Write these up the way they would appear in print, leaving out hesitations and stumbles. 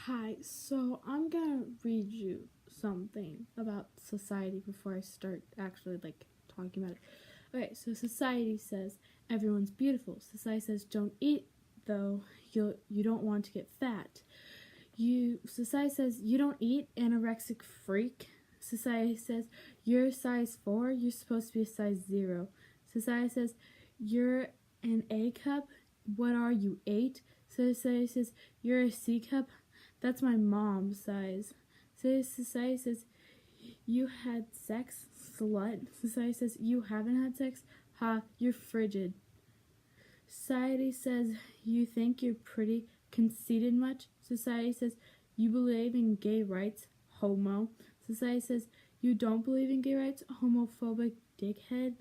Hi, so I'm gonna read you something about society before I start actually talking about it. Okay, so society says everyone's beautiful. Society says don't eat though you don't want to get fat. Society says you don't eat, anorexic freak. Society says you're a size 4, you're supposed to be a size 0. Society says you're an A cup, what are you, 8? Society says you're a C cup, that's my mom's size. Society says you had sex, slut. Society says you haven't had sex, ha, you're frigid. Society says you think you're pretty, conceited much. Society says you believe in gay rights, homo. Society says you don't believe in gay rights, homophobic dickhead.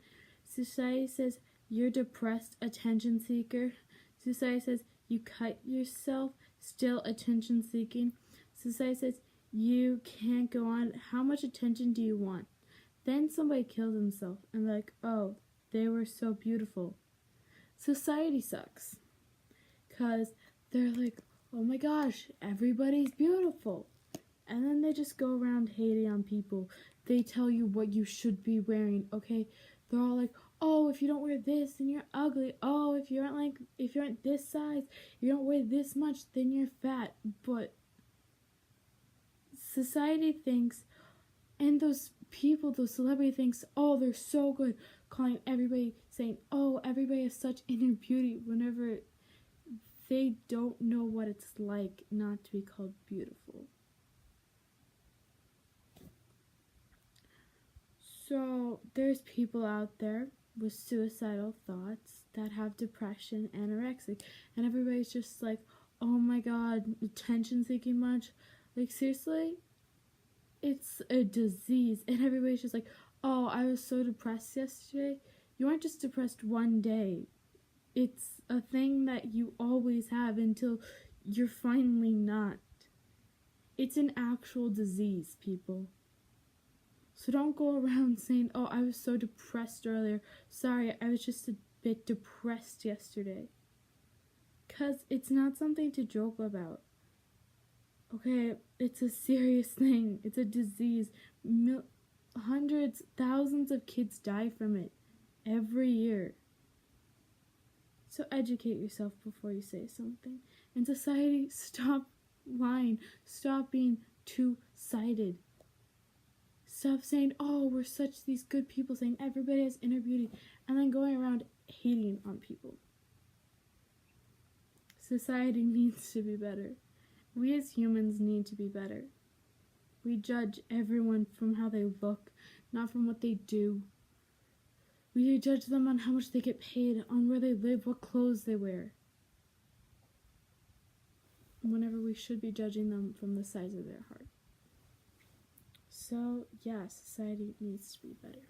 Society says you're depressed, attention seeker. Society says you cut yourself, still attention seeking. Society says you can't go on, how much attention do you want? Then somebody kills himself and oh, they were so beautiful. Society sucks, because they're like, oh my gosh, everybody's beautiful. And then they just go around hating on people. They tell you what you should be wearing, okay? They're all like, oh, if you don't wear this, then you're ugly. Oh, if you aren't this size, you don't weigh this much, then you're fat. But society thinks, and those people, those celebrity thinks, oh, they're so good, calling everybody, saying, oh, everybody has such inner beauty, whenever they don't know what it's like not to be called beautiful. So there's people out there with suicidal thoughts that have depression, anorexic, and everybody's just like, oh my god, attention seeking much? Like, seriously? It's a disease, and everybody's just like, oh, I was so depressed yesterday. You aren't just depressed one day. It's a thing that you always have until you're finally not. It's an actual disease, people. So don't go around saying, oh, I was so depressed earlier. Sorry, I was just a bit depressed yesterday. Because it's not something to joke about. Okay, it's a serious thing. It's a disease. Hundreds, thousands of kids die from it every year. So educate yourself before you say something. And society, stop lying. Stop being two-sided. Stop saying, oh, we're such these good people, saying everybody has inner beauty, and then going around hating on people. Society needs to be better. We as humans need to be better. We judge everyone from how they look, not from what they do. We judge them on how much they get paid, on where they live, what clothes they wear. Whenever we should be judging them from the size of their heart. So, yeah, society needs to be better.